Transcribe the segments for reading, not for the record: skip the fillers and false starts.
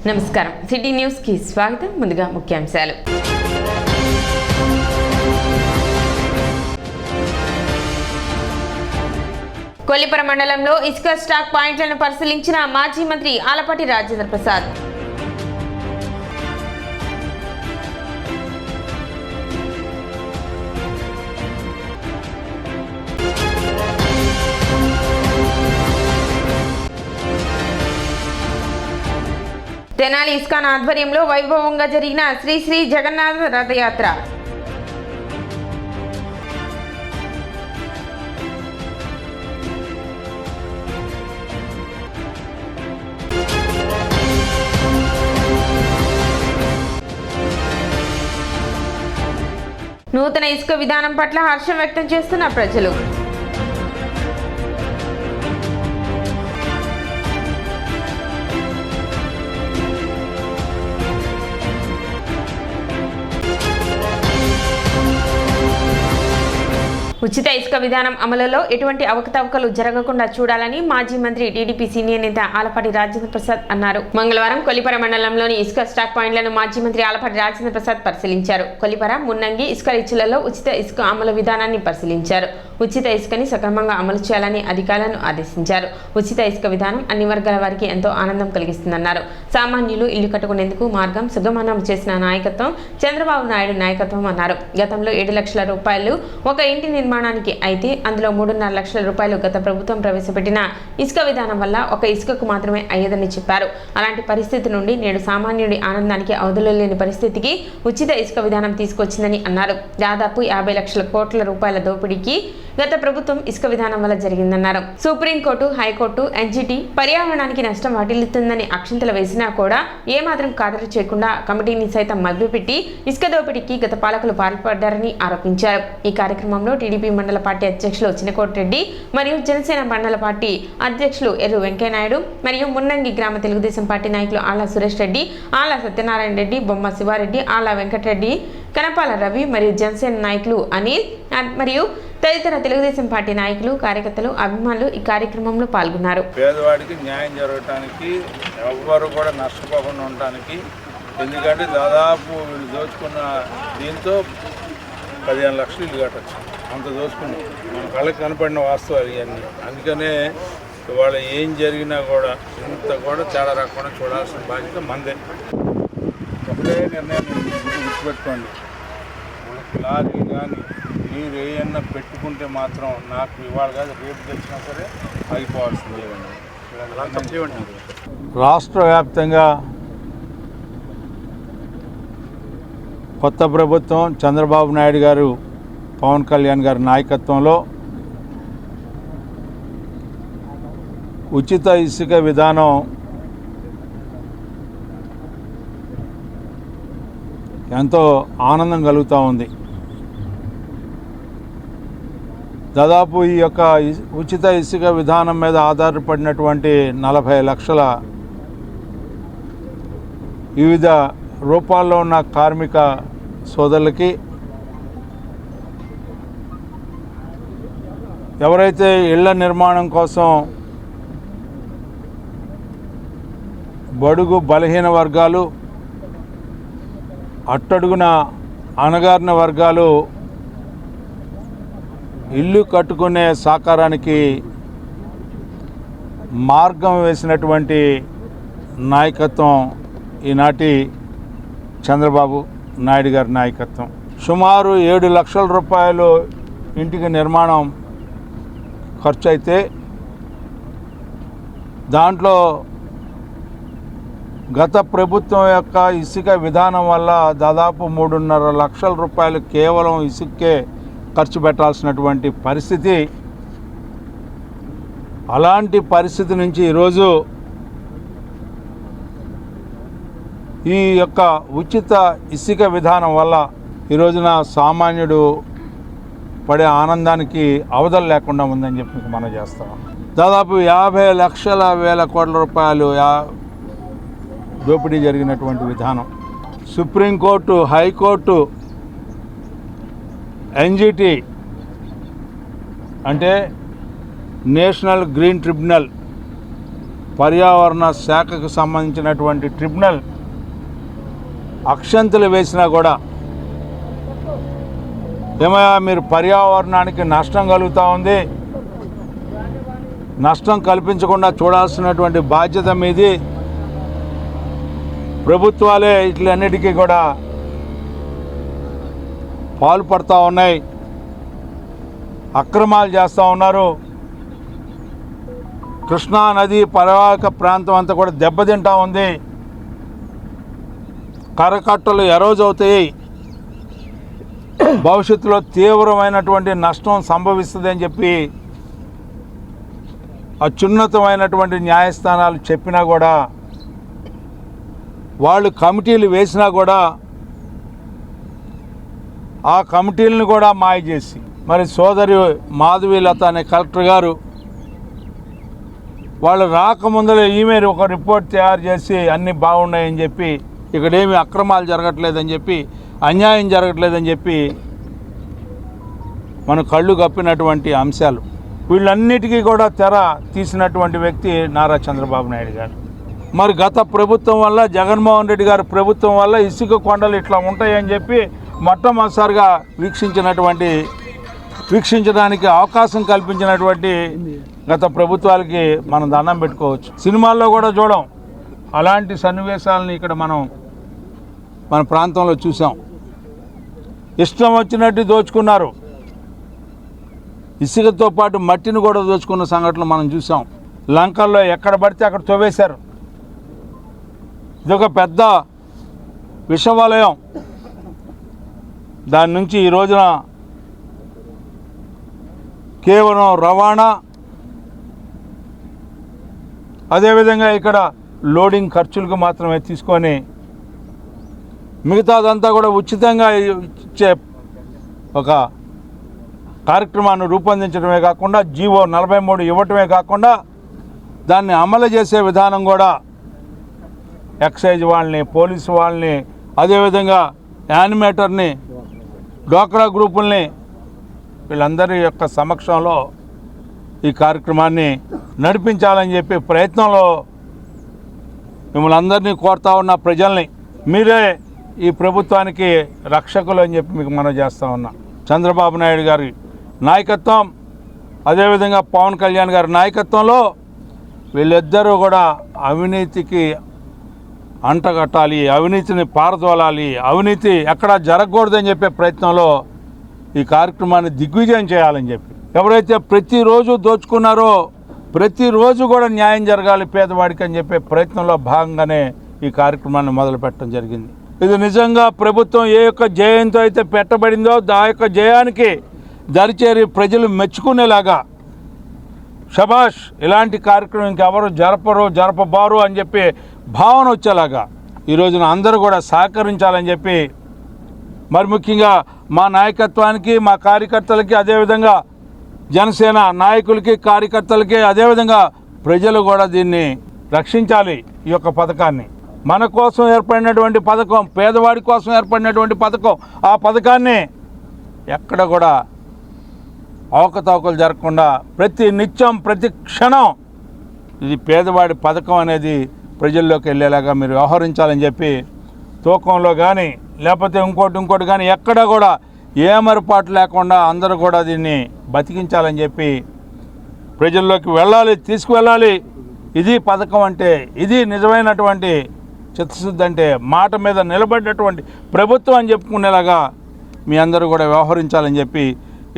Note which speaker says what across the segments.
Speaker 1: నమస్కారం city news కి స్వాగతం. ముందుగా ముఖ్యాంశాలు. కొల్లిపర మండలంలో ఇసుక స్టాక్ పాయింట్లను పరిశీలించిన మాజీ మంత్రి ఆలపాటి రాజేంద్ర ప్రసాద్. తెనాలి ఇస్కాన్ ఆధ్వర్యంలో వైభవంగా జరిగిన శ్రీ శ్రీ జగన్నాథ రథయాత్ర. నూతన ఇసుక విధానం పట్ల హర్షం వ్యక్తం చేస్తున్న ప్రజలు. ఉచిత ఇసుక విధానం అమలులో ఎటువంటి అవకతవకలు జరగకుండా చూడాలని మాజీ మంత్రి టీడీపీ సీనియర్ నేత ఆలపాటి రాజేంద్ర ప్రసాద్ అన్నారు. మంగళవారం కొల్లిపర మండలంలోని ఇసుక స్టాక్ పాయింట్లను మాజీ మంత్రి ఆలపాటి రాజేంద్ర ప్రసాద్ పరిశీలించారు. కొల్లిపర, మున్నంగి ఇసుక రీచ్లలో ఉచిత ఇసుక అమలు విధానాన్ని పరిశీలించారు. ఉచిత ఇసుకని సక్రమంగా అమలు చేయాలని అధికారులను ఆదేశించారు. ఉచిత ఇసుక విధానం అన్ని వర్గాల వారికి ఎంతో ఆనందం కలిగిస్తుందన్నారు. సామాన్యులు ఇల్లు కట్టుకునేందుకు మార్గం సుగమనం చేసిన నాయకత్వం చంద్రబాబు నాయుడు నాయకత్వం అన్నారు. గతంలో 7 లక్షల రూపాయలు ఒక ఇంటి నిర్మాణానికి అయితే అందులో 3.5 లక్షల రూపాయలు గత ప్రభుత్వం ప్రవేశపెట్టిన ఇసుక విధానం వల్ల ఒక ఇసుకకు మాత్రమే అయ్యేదని చెప్పారు. అలాంటి పరిస్థితి నుండి నేడు సామాన్యుడి ఆనందానికి అవధులు లేని పరిస్థితికి ఉచిత ఇసుక విధానం తీసుకొచ్చిందని అన్నారు. దాదాపు 50 లక్షల కోట్ల రూపాయల దోపిడీకి గత ప్రభుత్వం ఇసుక విధానం వల్ల జరిగిందన్నారు. సుప్రీంకోర్టు, హైకోర్టు, ఎన్జిటి పర్యావరణానికి నష్టం వాటిల్లుతుందని అక్షింతలు వేసినా కూడా ఏమాత్రం ఖాతరు చేయకుండా కమిటీని సైతం మభ్యపెట్టి ఇసుక దోపిడీకి గత పాలకులు పాల్పడ్డారని ఆరోపించారు. ఈ కార్యక్రమంలో టీడీపీ మండల పార్టీ అధ్యక్షులు చినకోటిరెడ్డి మరియు జనసేన మండల పార్టీ అధ్యక్షులు ఎర్రు వెంకయ్యనాయుడు మరియు మున్నంగి గ్రామ తెలుగుదేశం పార్టీ నాయకులు ఆళ్ల సురేష్ రెడ్డి, ఆళ్ల సత్యనారాయణ రెడ్డి, బొమ్మ శివారెడ్డి, ఆళ్ల వెంకటరెడ్డి, కనపాల రవి మరియు జనసేన నాయకులు అనిల్ మరియు తదితర తెలుగుదేశం పార్టీ నాయకులు, కార్యకర్తలు, అభిమానులు ఈ కార్యక్రమంలో పాల్గొన్నారు.
Speaker 2: పేదవాడికి న్యాయం జరగటానికి, ఎవ్వరు కూడా నష్టపోకుండా ఉండటానికి, ఎందుకంటే దాదాపు వీళ్ళు దోచుకున్న దీంతో 15 లక్షలు ఇల్లు కట్టచ్చు. అంత దోచుకున్నాం, మన కళ్ళకి కనపడిన వాస్తవాలు ఇవన్నీ. అందుకనే ఇవాళ ఏం జరిగినా కూడా ఇంత కూడా తేడా రాకుండా చూడాల్సిన బాధ్యత మందే. ఒకటే నిర్ణయం గుర్తుపెట్టుకోండి, మనకి లారీలు కానీ మీరు ఏమన్నా పెట్టుకుంటే మాత్రం నాకు ఇవాళ కాదు రేపు తెచ్చినా సరే ఆగిపోవాల్సింది లేదండి. రాష్ట్ర వ్యాప్తంగా కొత్త ప్రభుత్వం చంద్రబాబు నాయుడు గారు, పవన్ కళ్యాణ్ గారి నాయకత్వంలో ఉచిత ఇసుక విధానం ఎంతో ఆనందం కలుగుతూ ఉంది. దాదాపు ఈ యొక్క ఉచిత ఇసుక విధానం మీద ఆధారపడినటువంటి 40 లక్షల వివిధ రూపాల్లో ఉన్న కార్మిక సోదరులకి, ఎవరైతే ఇళ్ల నిర్మాణం కోసం బడుగు బలహీన వర్గాలు, అట్టడుగున అణగారిన వర్గాలు ఇల్లు కట్టుకునే సాకారానికి మార్గం వేసినటువంటి నాయకత్వం ఈనాటి చంద్రబాబు నాయుడు గారి నాయకత్వం. సుమారు 7 లక్షల రూపాయలు ఇంటికి నిర్మాణం ఖర్చు అయితే దాంట్లో గత ప్రభుత్వం యొక్క ఇసుక విధానం వల్ల దాదాపు 3.5 లక్షల రూపాయలు కేవలం ఇసుకే ఖర్చు పెట్టాల్సినటువంటి పరిస్థితి. అలాంటి పరిస్థితి నుంచి ఈరోజు ఈ యొక్క ఉచిత ఇసుక విధానం వల్ల ఈరోజున సామాన్యుడు పడే ఆనందానికి అవధులు లేకుండా ఉందని చెప్పి మనం చేస్తాం. దాదాపు 50 లక్షల వేల కోట్ల రూపాయలు దోపిడీ జరిగినటువంటి విధానం. సుప్రీంకోర్టు, హైకోర్టు, ఎన్జిటి అంటే నేషనల్ గ్రీన్ ట్రిబ్యునల్ పర్యావరణ శాఖకు సంబంధించినటువంటి ట్రిబ్యునల్ అక్షంతలు వేసినా కూడా ఏమయ్యా మీరు పర్యావరణానికి నష్టం కలుగుతూ ఉంది, నష్టం కల్పించకుండా చూడాల్సినటువంటి బాధ్యత మీది, ప్రభుత్వాలే ఇట్లన్నిటికీ కూడా పాల్పడుతూ ఉన్నాయి, అక్రమాలు చేస్తూ ఉన్నారు, కృష్ణా నది పరివాహక ప్రాంతం అంతా కూడా దెబ్బతింటా ఉంది, కరకట్టలు ఎరోజ్ అవుతాయి, భవిష్యత్తులో తీవ్రమైనటువంటి నష్టం సంభవిస్తుంది అని చెప్పి అత్యున్నతమైనటువంటి న్యాయస్థానాలు చెప్పినా కూడా, వాళ్ళు కమిటీలు వేసినా కూడా ఆ కమిటీలను కూడా మాయ చేసి మరి సోదరి మాధవీలత అనే కలెక్టర్ గారు వాళ్ళు రాకముందలే ఈమె ఒక రిపోర్ట్ తయారు చేసి అన్నీ బాగున్నాయని చెప్పి, ఇక్కడేమి అక్రమాలు జరగట్లేదని చెప్పి, అన్యాయం జరగట్లేదని చెప్పి మన కళ్ళు కప్పినటువంటి అంశాలు. వీళ్ళన్నిటికీ కూడా తెర తీసినటువంటి వ్యక్తి నారా చంద్రబాబు నాయుడు గారు. మరి గత ప్రభుత్వం వల్ల, జగన్మోహన్ రెడ్డి గారి ప్రభుత్వం వల్ల ఇసుక కొండలు ఇట్లా ఉంటాయని చెప్పి మొట్టమొదటిసారిగా వీక్షించడానికి అవకాశం కల్పించినటువంటి గత ప్రభుత్వాలకి మనం దండం పెట్టుకోవచ్చు. సినిమాల్లో కూడా చూడం అలాంటి సన్నివేశాలని ఇక్కడ మన ప్రాంతంలో చూసాం. ఇష్టం వచ్చినట్టు దోచుకున్నారు, ఇసుకతో పాటు మట్టిని కూడా దోచుకున్న సంఘటనలు మనం చూసాం. లంకల్లో ఎక్కడ పడితే అక్కడ తవ్వేశారు. ఇదొక పెద్ద విషవలయం. దాని నుంచి ఈ రోజున కేవలం రవాణా, అదేవిధంగా ఇక్కడ లోడింగ్ ఖర్చులకు మాత్రమే తీసుకొని మిగతాదంతా కూడా ఉచితంగా ఇచ్చే ఒక కార్యక్రమాన్ని రూపొందించడమే కాకుండా జీవో 43 ఇవ్వటమే కాకుండా దాన్ని అమలు చేసే విధానం కూడా ఎక్సైజ్ వాళ్ళని, పోలీసు వాళ్ళని, అదేవిధంగా యానిమేటర్ని, డ్వాక్రా గ్రూపుల్ని, వీళ్ళందరి యొక్క సమక్షంలో ఈ కార్యక్రమాన్ని నడిపించాలని చెప్పి ప్రయత్నంలో మిమ్మల్ని అందరినీ కోరుతా ఉన్న ప్రజల్ని, మీరే ఈ ప్రభుత్వానికి రక్షకులు అని చెప్పి మీకు మనం చేస్తూ ఉన్నాం. చంద్రబాబు నాయుడు గారి నాయకత్వం, అదేవిధంగా పవన్ కళ్యాణ్ గారి నాయకత్వంలో వీళ్ళిద్దరూ కూడా అవినీతికి అంటగట్టాలి, అవినీతిని పారదోలాలి, అవినీతి ఎక్కడా జరగకూడదని చెప్పే ప్రయత్నంలో ఈ కార్యక్రమాన్ని దిగ్విజయం చేయాలని చెప్పి, ఎవరైతే ప్రతిరోజు దోచుకున్నారో ప్రతిరోజు కూడా న్యాయం జరగాలి పేదవాడికి అని చెప్పే ప్రయత్నంలో భాగంగానే ఈ కార్యక్రమాన్ని మొదలుపెట్టడం జరిగింది. ఇది నిజంగా ప్రభుత్వం ఏ యొక్క జయంతో అయితే పెట్టబడిందో ఆ యొక్క జయానికి దరిచేరి ప్రజలు మెచ్చుకునేలాగా, శభాష్ ఇలాంటి కార్యక్రమం ఇంకెవరు జరపబారు అని చెప్పి భావన వచ్చేలాగా ఈ రోజున అందరూ కూడా సహకరించాలని చెప్పి, మరి ముఖ్యంగా మా నాయకత్వానికి, మా కార్యకర్తలకి, అదేవిధంగా జనసేన నాయకులకి, కార్యకర్తలకి, అదేవిధంగా ప్రజలు కూడా దీన్ని రక్షించాలి. ఈ యొక్క పథకాన్ని మన కోసం ఏర్పడినటువంటి పథకం, పేదవాడి కోసం ఏర్పడినటువంటి పథకం, ఆ పథకాన్ని ఎక్కడ కూడా అవకతవకలు జరగకుండా ప్రతి నిత్యం ప్రతి క్షణం ఇది పేదవాడి పథకం అనేది ప్రజల్లోకి వెళ్ళేలాగా మీరు వ్యవహరించాలని చెప్పి, తూకంలో కానీ లేకపోతే ఇంకోటి కానీ ఎక్కడ కూడా ఏమరపాటు లేకుండా అందరూ కూడా దీన్ని బతికించాలని చెప్పి ప్రజల్లోకి వెళ్ళాలి, తీసుకువెళ్ళాలి. ఇది పథకం అంటే, ఇది నిజమైనటువంటి చిత్తశుద్ధి అంటే, మాట మీద నిలబడ్డటువంటి ప్రభుత్వం అని చెప్పుకునేలాగా మీ అందరూ కూడా వ్యవహరించాలని చెప్పి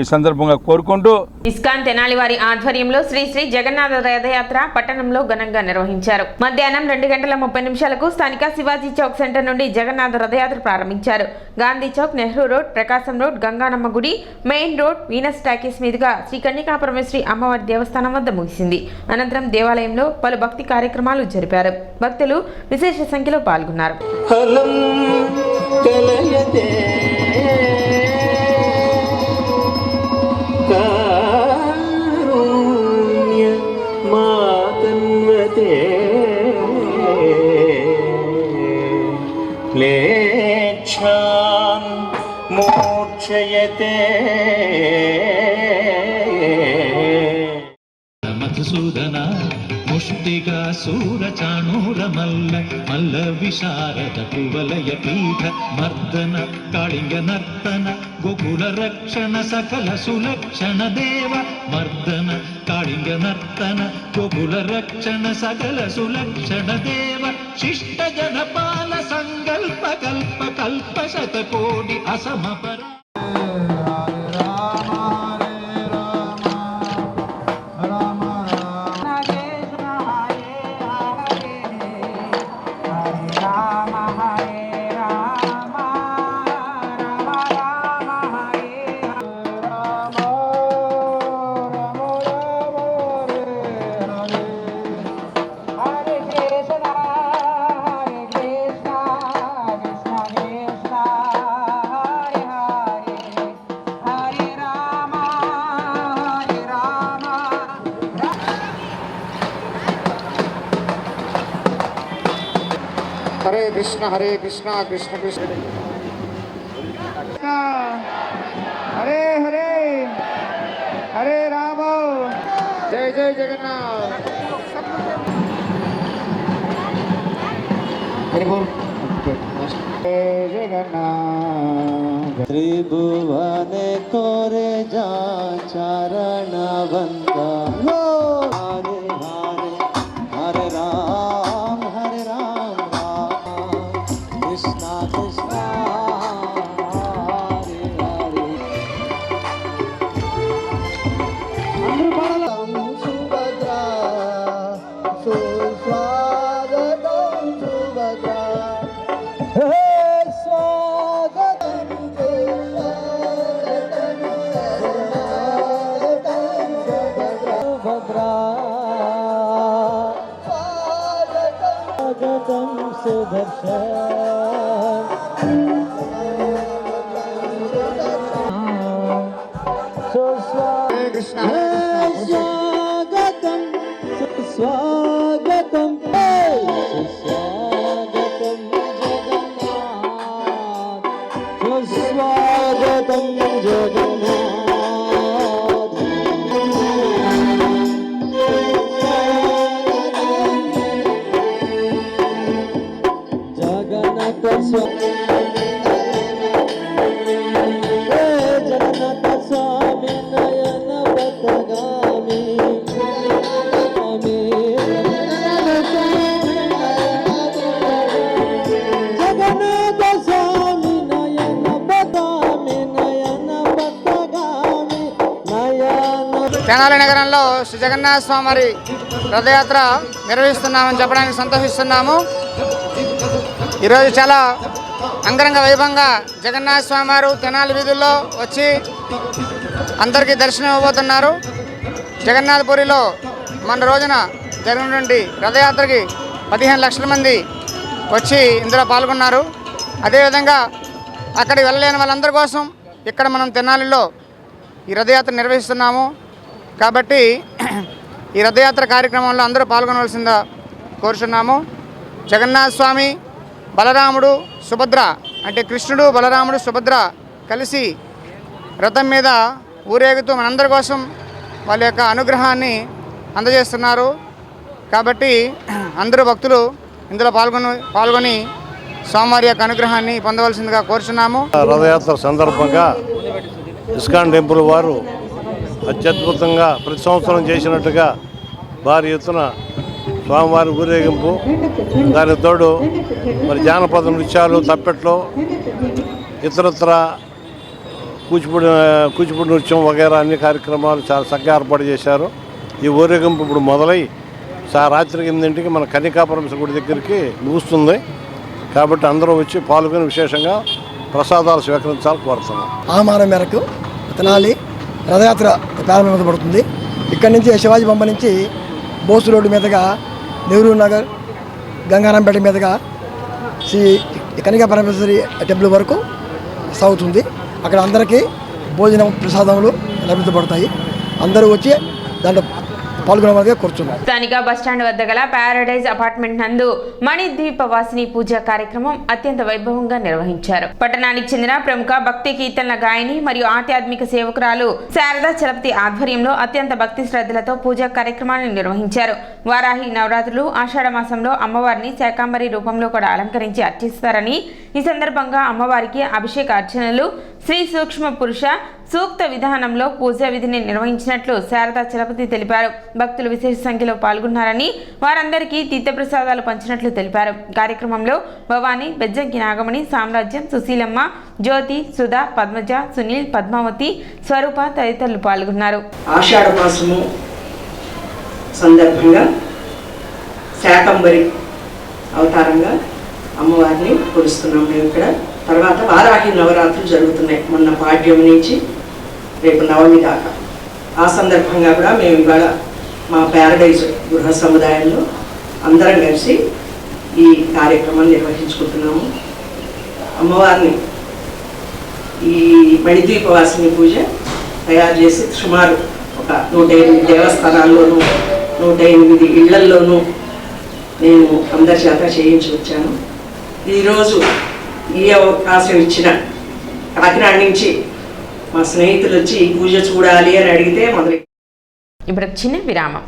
Speaker 2: ఈ సందర్భంగా కోరుకుంటూ,
Speaker 1: ఇస్కాన్ తెనాలి వారి ఆధ్వర్యంలో శ్రీ శ్రీ జగన్నాథ రథయాత్ర పట్టణంలో ఘనంగా నిర్వహించారు. మధ్యాహ్నం 2:30 స్థానిక శివాజీ చౌక్ సెంటర్ నుండి జగన్నాథ రథయాత్ర ప్రారంభించారు. గాంధీ చౌక్, నెహ్రూ రోడ్, ప్రకాశం రోడ్, గంగానమ్మ గుడి, మెయిన్ రోడ్, వీనస్ టాకీస్ మీదుగా శ్రీ కన్యకాపరమేశ్వరి అమ్మవారి దేవస్థానం వద్ద ముగిసింది. అనంతరం దేవాలయంలో పలు భక్తి కార్యక్రమాలు జరిపారు. భక్తులు విశేష సంఖ్యలో పాల్గొన్నారు.
Speaker 3: లేచ్ఛాన్ మోక్షయతే మధుసూదన ముష్టి
Speaker 4: ಮೆಟ್ಟಿಗ ಸೂರ ಚಾಣೂರ ಮಲ್ಲ ಮಲ್ಲ ವಿಶಾರದ ಕುವಲಯ ಪೀಠ ಮರ್ದನ ಕಾಳಿಂಗ ನರ್ತನ ಗೋಕುಲ ರಕ್ಷಣ ಸಕಲ ಸುಲಕ್ಷಣ ದೇವ ಮರ್ದನ ಕಾಳಿಂಗ ನರ್ತನ ಗೋಕುಲ ರಕ್ಷಣ ಸಕಲ ಸುಲಕ್ಷಣ ದೇವ ಶಿಷ್ಟ ಜನಪಾಲ ಸಂಕಲ್ಪ ಕಲ್ಪ ಕಲ್ಪ ಶತಕೋಟಿ ಅಸಮಪರ
Speaker 5: हरे कृष्णा कृष्ण कृष्ण हरे हरे हरे राम जय जय जगन्नाथ जय जगन्नाथ
Speaker 3: त्रिभुवन करे जा चरण बंदा हो हरे हरे हरे राम कृष्णा कृष्णा हरे हरे सुभद्रा सुस्वागतं सुभद्रा हे स्वागतं सुभद्रा स्वागतं सुदर्शन स्वागतं सुस्वागतं सुस्वागतं जगन्नाथ सुस्वागतं जगन्नाथ जगन्नाथ जगन्नाथ स्वामी नयन पथगामी जगन्नाथ स्वामी नयन पथगामी नयन पथगामी नयन
Speaker 5: తెనాలి నగరంలో శ్రీ జగన్నాథ స్వామి రథయాత్ర నిర్వహిస్తున్నామని చెప్పడానికి సంతోషిస్తున్నాము. ఈరోజు చాలా అంగరంగ వైభవంగా జగన్నాథ స్వామి వారు తెనాలి వీధుల్లో వచ్చి అందరికీ దర్శనం ఇవ్వబోతున్నారు. జగన్నాథపురిలో మన రోజున జరిగినటువంటి రథయాత్రకి 15 లక్షల మంది వచ్చి ఇందులో పాల్గొన్నారు. అదేవిధంగా అక్కడికి వెళ్ళలేని వాళ్ళందరి కోసం ఇక్కడ మనం తెనాలిలో ఈ రథయాత్ర నిర్వహిస్తున్నాము. కాబట్టి ఈ రథయాత్ర కార్యక్రమంలో అందరూ పాల్గొనవలసిందిగా కోరుచున్నాము. జగన్నాథ స్వామి బలరాముడు సుభద్ర అంటే కృష్ణుడు బలరాముడు సుభద్ర కలిసి రథం మీద ఊరేగుతూ మనందరి కోసం వాళ్ళ యొక్క అనుగ్రహాన్ని అందజేస్తున్నారు. కాబట్టి అందరూ భక్తులు ఇందులో పాల్గొని స్వామివారి యొక్క అనుగ్రహాన్ని పొందవలసిందిగా కోరుచున్నాము.
Speaker 6: రథయాత్ర సందర్భంగా ఇస్కాన్ టెంపుల్ వారు అత్యద్భుతంగా ప్రతి సంవత్సరం చేసినట్టుగా భారీ ఎత్తున స్వామివారి ఊరేగింపు, దానికి తోడు మరి జానపద నృత్యాలు, తప్పెట్లు, ఇతరత్ర కూచిపూడి నృత్యం వగైరా అన్ని కార్యక్రమాలు చాలా చక్కగా ఏర్పాటు చేశారు. ఈ ఊరేగింపు ఇప్పుడు మొదలై రాత్రి 8ంటికి మన కన్నికాపురం గుడి దగ్గరికి ముగుస్తుంది. కాబట్టి అందరూ వచ్చి పాల్గొని విశేషంగా ప్రసాదాలు స్వీకరించాలని కోరుతున్నాం.
Speaker 7: ఆహ్వానం మేరకు తెనాలి రథయాత్ర ప్రారంభించబడుతుంది. ఇక్కడి నుంచి శివాజీ బొమ్మ నుంచి బోసు రోడ్డు మీదుగా నెహ్రూ నగర్, గంగారాంపేట మీదుగా శ్రీ కనికా పరమేశ్వరి టెంపుల్ వరకు సాగుతుంది. అక్కడ అందరికీ భోజనం ప్రసాదములు లభించబడతాయి. అందరూ వచ్చి దాంట్లో పాల్గొనవాలిగా కోరుచున్నాం.
Speaker 1: స్థానిక బస్టాండ్ వద్ద గల ప్యారడైజ్ అపార్ట్మెంట్ నందు మణిద్వీప వాసిని పూజ కార్యక్రమం అత్యంత వైభవంగా నిర్వహించారు. పట్టణానికి చెందిన ప్రముఖ భక్తి కీర్తనల గాయని మరియు ఆధ్యాత్మిక సేవకురాలు శారదా చలపతి ఆధ్వర్యంలో అత్యంత భక్తి శ్రద్ధలతో పూజా కార్యక్రమాన్ని నిర్వహించారు. వారాహి నవరాత్రులు ఆషాఢ మాసంలో అమ్మవారిని శాకాంబరి రూపంలో కూడా అలంకరించి అర్చిస్తారని, ఈ సందర్భంగా అమ్మవారికి అభిషేక అర్చనలు, శ్రీ సూక్ష్మ పురుష సూక్త విధానంలో పూజా విధిని నిర్వహించినట్లు శారదా చలపతి తెలిపారు. భక్తులు విశేష సంఖ్యలో పాల్గొన్నారని, వారందరికీ తీర్థప్రసాదాలు పంచినట్లు తెలిపారు. కార్యక్రమంలో భవానీ, బెజ్జంకి నాగమణి, సామ్రాజ్యం, సుశీలమ్మ, జ్యోతి, సుధా, పద్మజ, సునీల్, పద్మావతి, స్వరూప తదితరులు పాల్గొన్నారు.
Speaker 8: ఆషాఢ మాసము సందర్భంగా శాకంబరి అవతారంగా అమ్మవారిని కొలుస్తున్నాం మేము ఇక్కడ. తర్వాత వారాహి నవరాత్రులు జరుగుతున్నాయి, మొన్న పాడ్యం నుంచి రేపు నవమి దాకా. ఆ సందర్భంగా కూడా మేము ఇవాళ మా ప్యారడైజ్ గృహ సముదాయంలో అందరం కలిసి ఈ కార్యక్రమాన్ని నిర్వహించుకుంటున్నాము. అమ్మవారిని ఈ మణిద్వీపవాసిని పూజ తయారు చేసి సుమారు ఒక 108 దేవస్థానాల్లోనూ 108 ఇళ్లల్లోనూ నేను అందరి చేత చేయించి వచ్చాను. ఈరోజు ఈ అవకాశం ఇచ్చిన కాకినాడ నుంచి మా స్నేహితులు వచ్చి ఈ పూజ చూడాలి అని అడిగితే మొదలు.
Speaker 1: ఇప్పుడు చిన్న విరామం.